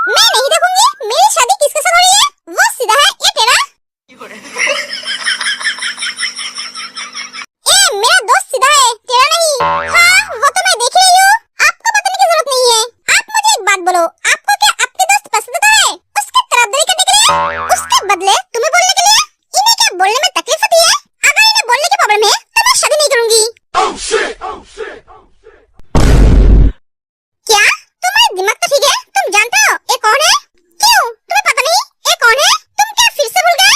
मैं नहीं देखूंगी मेरी शादी किसके साथ हो रही है। वो सीधा है या टेढ़ा? ए मेरा दोस्त सीधा है, टेढ़ा नहीं। हाँ वो तो मैं देख रही हूँ, आपको बताने की जरूरत नहीं है। आप मुझे एक बात बोलो, आपको क्या आपके दोस्त पसंद आता है उसकी तरफदारी करने के लिए, उसके बदले तुम्हें बोलने के लिए? इन्हें क्या बोलने में तकलीफ होती है? अगर इन्हें बोलने की प्रॉब्लम है तो मैं शादी नहीं करूंगी। क्या तुम्हारा दिमाग तो ठीक है? तुम जानते हो ये कौन है? क्यों तुम्हें पता नहीं ये कौन है? तुम क्या फिर से भूल गए?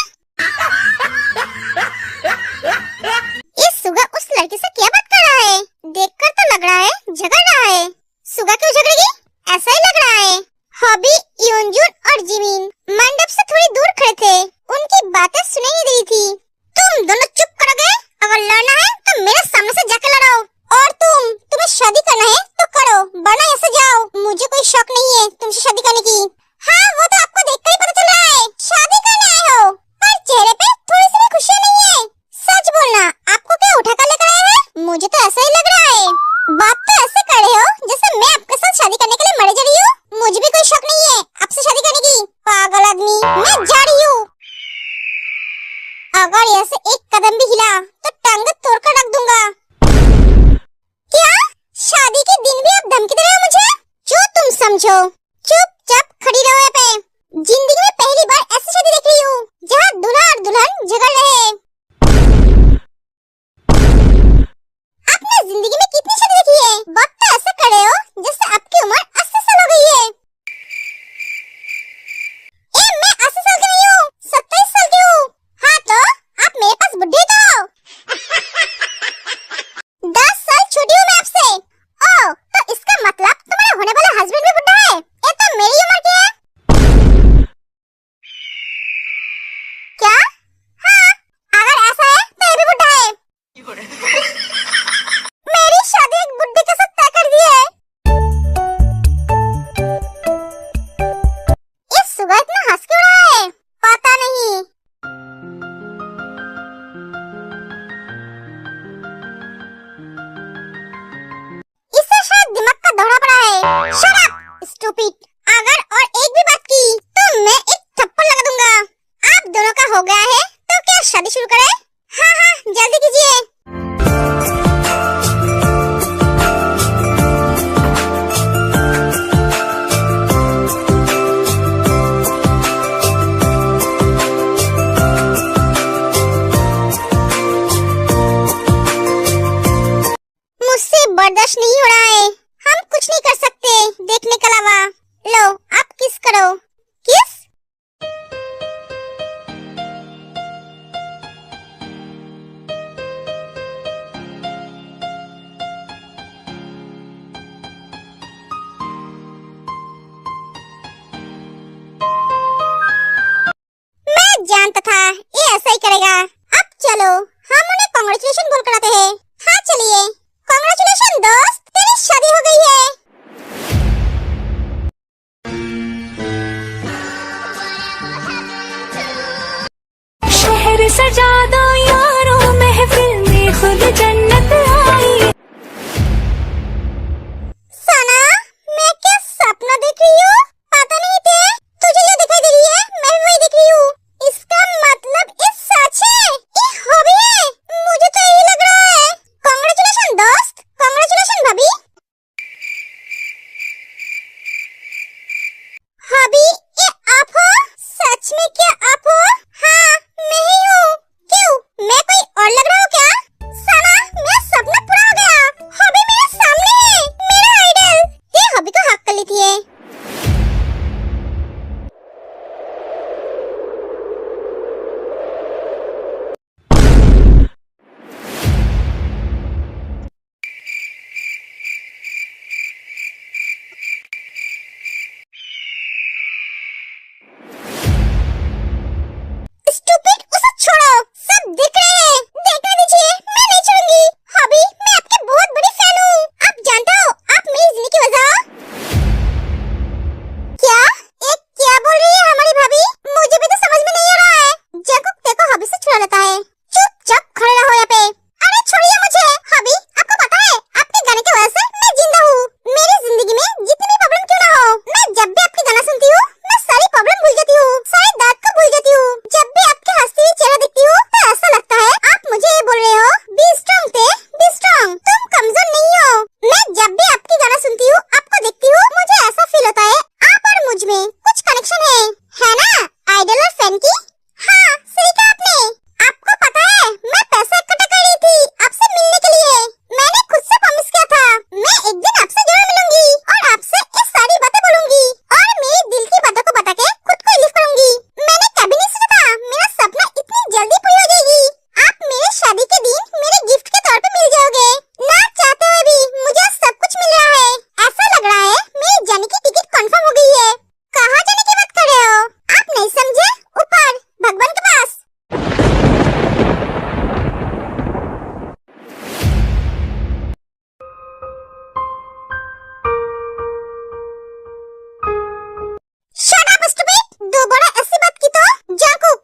ये सुगा उस लड़की से क्या बात कर रहा है? देखकर तो लग रहा है झगड़ रहा है। सुगा क्यों झगड़ेगी? ऐसा ही लग रहा है। हॉबी, योंजुन और जिमिन मंडप से थोड़ी दूर खड़े थे, उनकी बातें सुनाई नहीं रही थी। तुम दोनों चुप करोगे? अगर लड़ना है तो मेरे सामने से जाकर लड़ो। और तुम्हें शादी करना है तो करो, वरना ऐसे जाओ। मुझे कोई शौक नहीं है तुमसे शादी करने की। हाँ वो तो आपको देखकर ही पता चल रहा है, शादी करने आए हो, पर चेहरे पे थोड़ी सी भी खुशी नहीं है। सच बोलना, आपको क्या उठा कर लेकर आए हैं? मुझे तो ऐसा ही लग रहा है। बात तो ऐसे कर रहे हो जैसे मैं आपके साथ शादी करने के लिए मरे जा रही हूँ। मुझे भी कोई शौक नहीं है आपसे शादी करने की, पागल आदमी। मैं जा रही हूँ। अगर यहाँ से एक कदम भी हिला तो टांग तोड़कर रख दूंगा। क्या शादी के दिन भी आप धमकी दे रहे हो मुझे? जो तुम समझो, चुपचाप खड़ी रहो यहाँ पे। जिंदगी में पहली बार ऐसी शादी देख रही हूँ जहाँ दूल्हा और दुल्हन झगड़ रहे हैं। आपने जिंदगी में कितनी शादी देखी है? बात तो ऐसे कर रहे हो जैसे आपकी उम्र 80 साल हो गई है। मैं 80 साल की नहीं हूँ, 27 साल की हूँ। हाँ तो आप मेरे पास बुढ़ी तो हो। 10 साल छोटी हूँ मैं आपसे। ओह तो इसका मतलब तुम्हारा होने वाला हस्बैंड भी बुढ़ा है? ये तो मेरी उम्र की है। क्या? हाँ अगर ऐसा है तो ये भी बुढ़ा है। मेरी शादी एक बुड्ढे के साथ तय कर दी है। ये सुगा इतना हंस क्यों रहा है? पता नहीं। इससे शायद दिमाग का दौरा पड़ा है। Shut up stupid. अगर और एक भी बात की तो मैं एक थप्पड़ लगा दूंगा। आप दोनों का हो गया है तो क्या शादी शुरू करें? हाँ हाँ जल्दी कीजिए। मुझसे बर्दाश्त नहीं हो रहा है। हम कुछ नहीं कर सकते देखने के अलावा। लो आप किस करो। किस? मैं जानता था ये ऐसा ही करेगा। अब चलो हम उन्हें कांग्रेचुलेशन बोल कर आते हैं। हाँ चलिए। कांग्रेचुलेशन दोस्त, तेरी शादी हो गई है। शहर सजा दो यारों, महफिल में खुद जन्नत आई। सना मैं क्या सपना देख रही हूँ? पता नहीं थे तुझे जो दिखाई दे रही है मैं भी वही देख रही हूँ। इसका मतलब ये सच है, ये हॉबी है। मुझे तो यही लग रहा है। कांग्रेचुलेशन दोस्त, कांग्रेचुलेशन भाभी। हॉबी ये आप हो? सच में क्या आप हो? हाँ मैं ही हूँ। क्यों मैं कोई और लग रहा हूँ क्या? सना मेरा सपना पूरा हो गया। हॉबी मेरे सामने है, मेरा आइडल। ये हॉबी को हक कर लेती है। कनेक्शन है ना आइडल और फैन की। हाँ सही कहा आपने। आपको पता है मैं पैसा इकट्ठा कर रही थी आपसे मिलने के लिए। मैंने खुद से प्रॉमिस किया था मैं एक दिन आपसे जरूर मिलूंगी और आपसे ये सारी बातें बोलूंगी और मेरे दिल की बातों को बता के खुद को रिलीफ करूंगी। मैंने कभी नहीं सोचा था मेरा सपना इतनी जल्दी पूरी हो जाएगी। आप मेरे शादी के दिन मेरे गिफ्ट के तौर पे मिल जाओगे। ना चाहते हुए भी मुझे सब कुछ मिल रहा है। ऐसा लग रहा है मेरे जाने की टिकट कंफर्म हो गई है। कहाँ जाने की बात कर रहे हो आप? नहीं समझे? ऊपर भगवान के पास। Shut up, stupid! दोबारा ऐसी बात की तो जाकूब।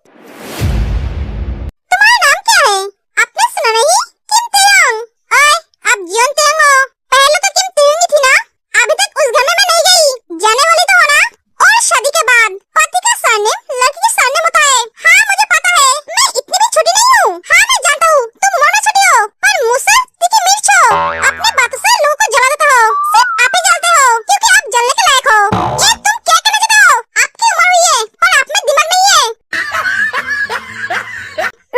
तुम्हारा नाम क्या है? आपने सुना नहीं? किम तेयोंग। ओए, आप जियोन तेयोंग हो। पहले तो किम तेयोंग ही थी ना। अभी तक उस घर में मैं नहीं गई। जाने वाली तो हो ना? और शादी के बाद पति का सरनेम लड़की के सरनेम होता है। हाँ मुझे पता है। मैं इतनी भी छोटी नहीं हूँ। हाँ मैं जानता हूँ तुम मोना छोटी हो पर मुँह से तीखी मिर्च हो। अपने बातों से लोगों को जला देते हो। सिर्फ आप ही जलते हो क्योंकि आप जलने के लायक हो। ये तुम क्या करना चाहते हो? आपकी उम्र हुई है पर आप में दिमाग नहीं है।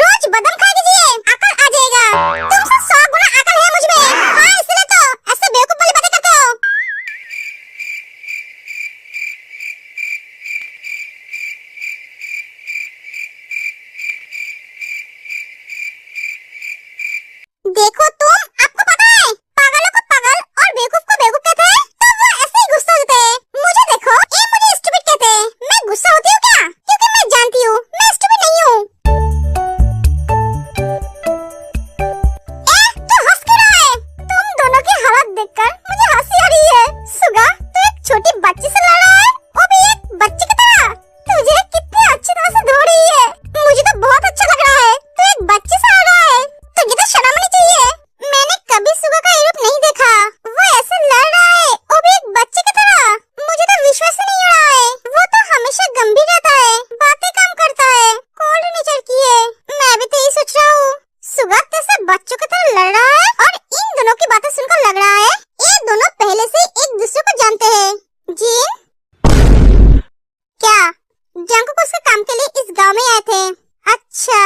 रोज बादाम खा कीजिए अकल आ जाएगा। तुमसे 100 गुना अकल है मुझ में। हाँ इसलिए तो ऐसे बेवकूफ वाली बातें करते हो। देखो तुम, आपको पता है पागलों को पागल और बेवकूफ को बेवकूफ कहते हैं तो वो ऐसे ही गुस्सा होते हैं। मुझे देखो ये मुझे स्टूपिड कहते हैं। मैं गुस्सा होती हूँ क्या? क्योंकि मैं जानती हूँ मैं स्टूपिड नहीं हूँ। तो हंस क्यों रहा है? तुम दोनों की हालत देखकर मुझे हंसी आ रही है। सुगा तू एक छोटी बच्ची से लड़ रहा है वो भी एक बच्ची की तरह। तुझे कितनी अच्छी तरह से धो रही है। मुझे तो बहुत अच्छा लग रहा है। तू एक बच्ची से लड़ रहा है। तुझे तो शर्म आनी चाहिए। मैंने कभी सुगा का रूप नहीं देखा। वो ऐसे लड़ रहा है वो भी एक बच्चे की तरह। मुझे तो विश्वास ही नहीं हो रहा है। वो तो हमेशा गंभीर रहता है बातें कम करता है कोल्ड नेचर की है। मैं भी तो यही सोच रहा हूँ सुगा कैसे बच्चों की तरह लड़ रहा है और इन दोनों की बातें सुनकर लग रहा है ये दोनों पहले से एक दूसरे को जानते हैं। जिन क्या जंगकुक उसके काम के लिए इस गांव में आए थे? अच्छा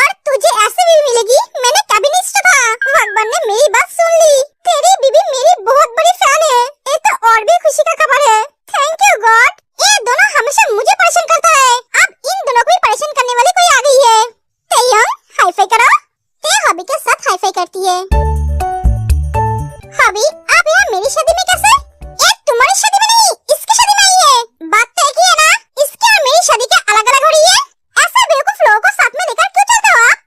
और तुझे ऐसे बीवी मिलेगी मैंने कभी नहीं सोचा था। भगवान ने मेरी बात सुन ली। तेरी बीवी मेरी बहुत बड़ी फैन है। ये तो और भी खुशी का खबर है। Thank you God. ये दोनों हमेशा मुझे परेशान करता है। अब इन दोनों को भी परेशान करने वाली कोई आ गई है। तेयोंग हाई फाई करो। ते हॉबी के साथ हाई फाई करती है। हॉबी आप यहाँ मेरी शादी में कैसे? ये तुम्हारी शादी में नहीं इसकी शादी में आई है। बात तो एक ही है ना? इसकी और मेरी शादी क्या अलग अलग हो रही है? ऐसे बेवकूफ लोगों को साथ में लेकर क्यों चलते हो आप?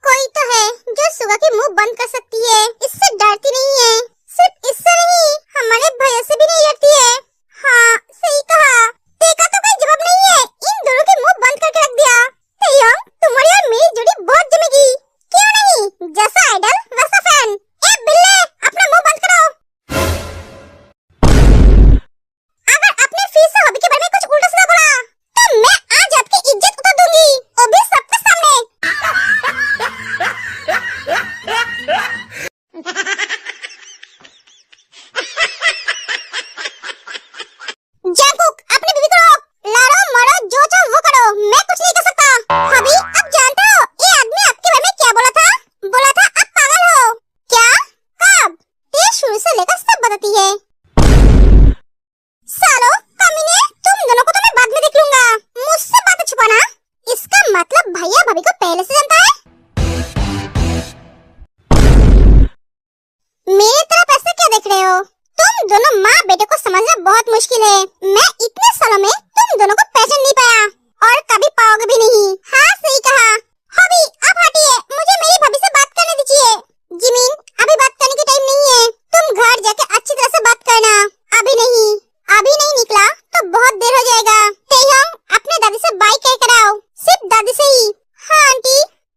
कोई तो है जो सुगा की मुंह बंद कर सकती है। इससे डरती नहीं है। सिर्फ इससे नहीं हमारे भैया से भी नहीं डरती है। हाँ सही कहा। देखा तो कोई जवाब नहीं है। इन दोनों के मुंह बंद करके रख दिया। तेयोंग तुम्हारी और मेरी जोड़ी बहुत जमेगी। क्यों नहीं? जैसा आइडल वैसा फैन। ए बिल्ले अपना मुंह बंद करो। अगर आपने फिर से हॉबी के बारे में कुछ उल्टा सीधा बोला तो मैं आज आपकी इज्जत उतार दूंगी वो भी सबके सामने। जंगकुक अपनी बीवी को रोक। लड़ो मरो जो चाहो वो करो मैं कुछ नहीं कर सकता। हॉबी अब जानते हो ये आदमी आपके बारे में क्या बोला था? बोला था आप पागल हो। क्या? कब? ये शुरू से लेकर सब बताती है। सालो कमीने तुम दोनों को तो मैं बाद में देख लूंगा। मुझसे बातें छुपाना इसका मतलब भैया भाभी को पहले से जानता है। मेरी तरफ ऐसे क्या देख रहे हो? तुम दोनों माँ बेटे को समझना बहुत मुश्किल है। मैं इतने सालों में तुम दोनों को पहचान नहीं पाया और कभी पाओगे भी नहीं। हाँ सही कहा। हॉबी आप हटिए मुझे मेरी भाभी से बात करने दीजिए। जिमिन अभी बात करने की टाइम नहीं है। तुम घर जाके अच्छी तरह से बात करना। अभी नहीं निकला तो बहुत देर हो जाएगा। तेयोंग अपने दादी से बाय कह कर आओ। सिर्फ दादी से ही। हाँ आंटी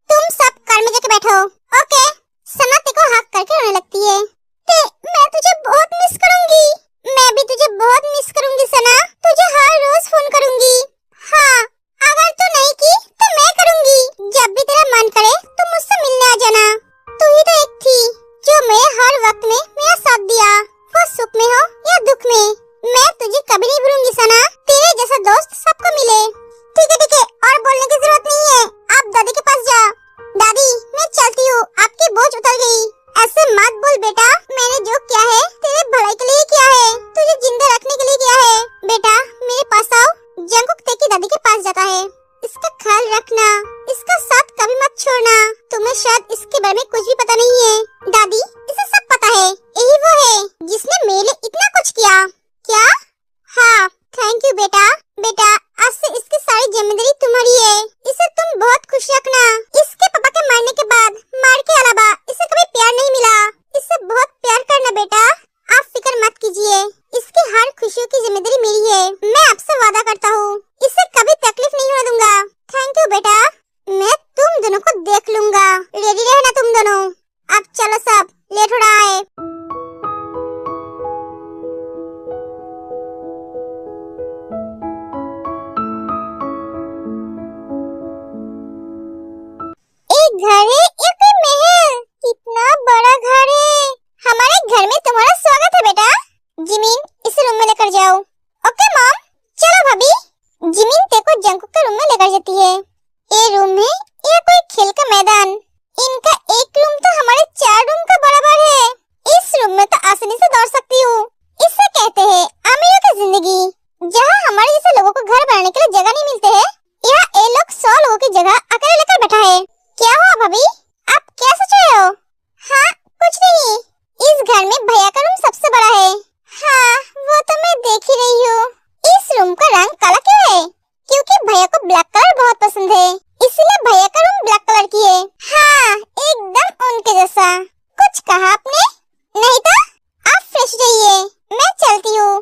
तुम सब कार में जाके बैठो। ओके। सना तेको हक करके रोने लगती है। मैं तुझे बहुत मिस करूंगी। मैं भी तुझे बहुत मिस करूंगी सना। तुझे हर रोज सकती हूँ। इससे कहते हैं अमीरों की जिंदगी। जहाँ हमारे जैसे लोगों को घर बनाने के लिए जगह नहीं मिलते है, यहाँ ये लोग 100 लोगों की जगह अकेले लेकर बैठा है। क्या हुआ भाभी, आप क्या सोच रहे हो? हाँ कुछ नहीं, इस घर में भैया का रूम सबसे बड़ा है। हाँ वो तो मैं देख ही रही हूँ। इस रूम का रंग काला क्यों है? क्योंकि भैया को ब्लैक कलर बहुत पसंद है, इसलिए भैया का रूम ब्लैक कलर की है। हाँ एकदम उनके जैसा। कुछ कहा आपने? नहीं तो आप फ्रेश रहिए, मैं चलती हूँ।